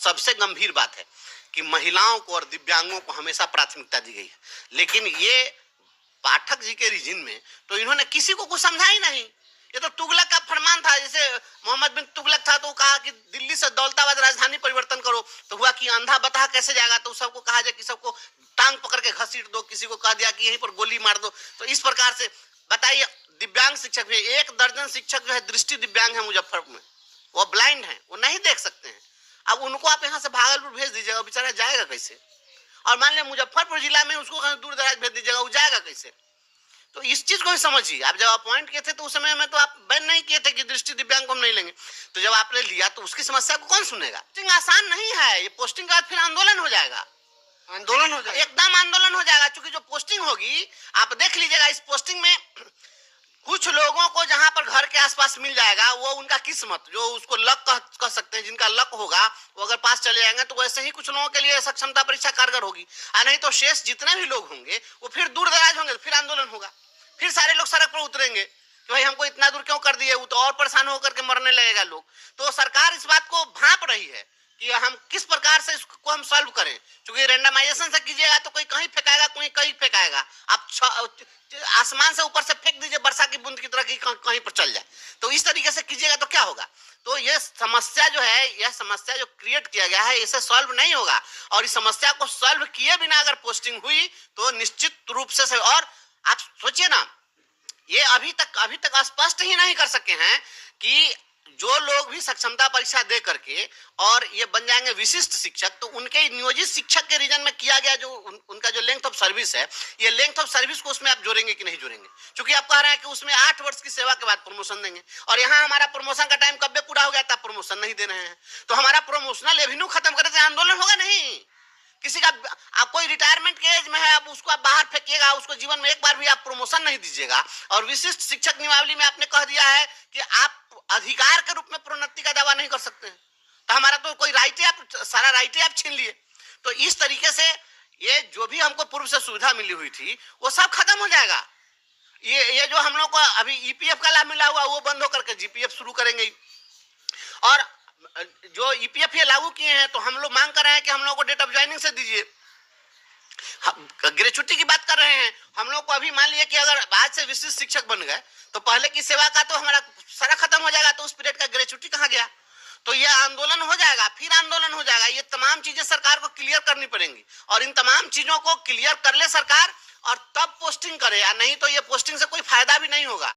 सबसे गंभीर बात है कि महिलाओं को और दिव्यांगों को हमेशा प्राथमिकता दी गई है, लेकिन ये पाठक जी के रीजन में तो इन्होंने किसी को कुछ समझा ही नहीं। ये तो तुगलक का फरमान था, जैसे मोहम्मद बिन तुगलक था तो कहा कि दिल्ली से दौलताबाद राजधानी परिवर्तन करो, तो हुआ कि अंधा बता कैसे जाएगा, तो सबको कहा जाए कि सबको टांग पकड़ के घसीट दो, किसी को कह दिया कि यहीं पर गोली मार दो। तो इस प्रकार से बताइए, दिव्यांग शिक्षक भी 1 दर्जन शिक्षक जो है दृष्टि दिव्यांग है मुजफ्फरपुर में, वो ब्लाइंड है, वो नहीं देख सकते हैं। अब उनको आप यहाँ से भागलपुर भेज दीजिएगा, बेचारा जाएगा कैसे? और मान लिया मुजफ्फरपुर जिला में उसको कहीं दूर दराज भेज दीजिएगा, वो जाएगा कैसे? तो इस चीज को भी समझिए। आप जब अपॉइंट किए थे तो उस समय में तो आप बैन नहीं किए थे कि दृष्टि दिव्यांग को हम नहीं लेंगे, तो जब आपने लिया तो उसकी समस्या को कौन सुनेगा? पोस्टिंग आसान नहीं है, ये पोस्टिंग के बाद फिर आंदोलन हो जाएगा, आंदोलन हो जाएगा, एकदम आंदोलन हो जाएगा। क्योंकि जो पोस्टिंग होगी आप देख लीजिएगा, इस पोस्टिंग में कुछ लोगों को जहां पर घर के आसपास मिल जाएगा, वो उनका किस्मत, जो उसको लक कह सकते हैं, जिनका लक होगा वो अगर पास चले जाएंगे, तो वैसे ही कुछ लोगों के लिए सक्षमता परीक्षा कारगर होगी। और नहीं तो शेष जितने भी लोग होंगे वो फिर दूर दराज होंगे, फिर आंदोलन होगा, फिर सारे लोग सड़क पर उतरेंगे कि भाई हमको इतना दूर क्यों कर दिए, वो तो और परेशान होकर के मरने लगेगा लोग। तो सरकार इस बात को भांप रही है कि हम किस प्रकार से इसको हम सॉल्व करें, क्योंकि रैंडमाइजेशन से कीजिएगा तो कोई कहीं फेंकाएगा, कोई कहीं फेंकाएगा। आप आसमान से ऊपर से फेंक दीजिए वर्षा की बूंद की तरह की कहीं पर चल जाए, तो इस तरीके से कीजिएगा तो क्या होगा? तो ये समस्या जो है, यह समस्या जो क्रिएट किया गया है, इसे सॉल्व नहीं होगा। और इस समस्या को सॉल्व किए बिना अगर पोस्टिंग हुई तो निश्चित रूप से और आप सोचिए ना, ये अभी तक स्पष्ट ही नहीं कर सके हैं कि जो लोग भी सक्षमता परीक्षा दे करके और ये बन जाएंगे विशिष्ट शिक्षक, तो उनके नियोजित शिक्षक के रीजन में किया गया जो उनका जो लेंथ ऑफ सर्विस है, ये लेंथ ऑफ सर्विस को उसमें आप जोड़ेंगे कि नहीं जोड़ेंगे? क्योंकि आप कह रहे हैं कि उसमें 8 वर्ष की सेवा के बाद प्रमोशन देंगे, और यहाँ हमारा प्रमोशन का टाइम कब पूरा हो गया था, प्रमोशन नहीं दे रहे हैं। तो हमारा प्रमोशनल एवेन्यू खत्म करने से आंदोलन होगा नहीं। किसी का आप कोई रिटायरमेंट के एज में है, अब उसको आप बाहर फेंकिएगा, उसको जीवन में एक बार भी आप प्रमोशन नहीं दीजिएगा। और विशिष्ट शिक्षक नियमावली में आपने कह दिया है कि आप अधिकार के रूप में प्रोन्नति का दावा नहीं कर सकते हैं, तो हमारा तो कोई राइट है, आप सारा राइट है आप छीन लिए। तो इस तरीके से ये जो भी हमको पूर्व से सुविधा मिली हुई थी वो सब खत्म हो जाएगा। ये जो हम लोग को अभी ईपीएफ का लाभ मिला हुआ वो बंद होकर के जीपीएफ शुरू करेंगे। और जो ईपीएफ ये लागू किए हैं, तो हम लोग मांग कर रहे हैं कि हम लोग को डेट ऑफ ज्वाइनिंग से दीजिए। ग्रेचुटी की बात कर रहे हैं हम लोग को। अभी मान लिया कि अगर आज से विशिष्ट शिक्षक बन गए तो पहले की सेवा का तो हमारा सारा खत्म हो जाएगा, तो उस पीरियड का ग्रेचुटी कहाँ गया? तो ये आंदोलन हो जाएगा, फिर आंदोलन हो जाएगा। ये तमाम चीजें सरकार को क्लियर करनी पड़ेंगी, और इन तमाम चीजों को क्लियर कर ले सरकार और तब पोस्टिंग करे, या नहीं तो ये पोस्टिंग से कोई फायदा भी नहीं होगा।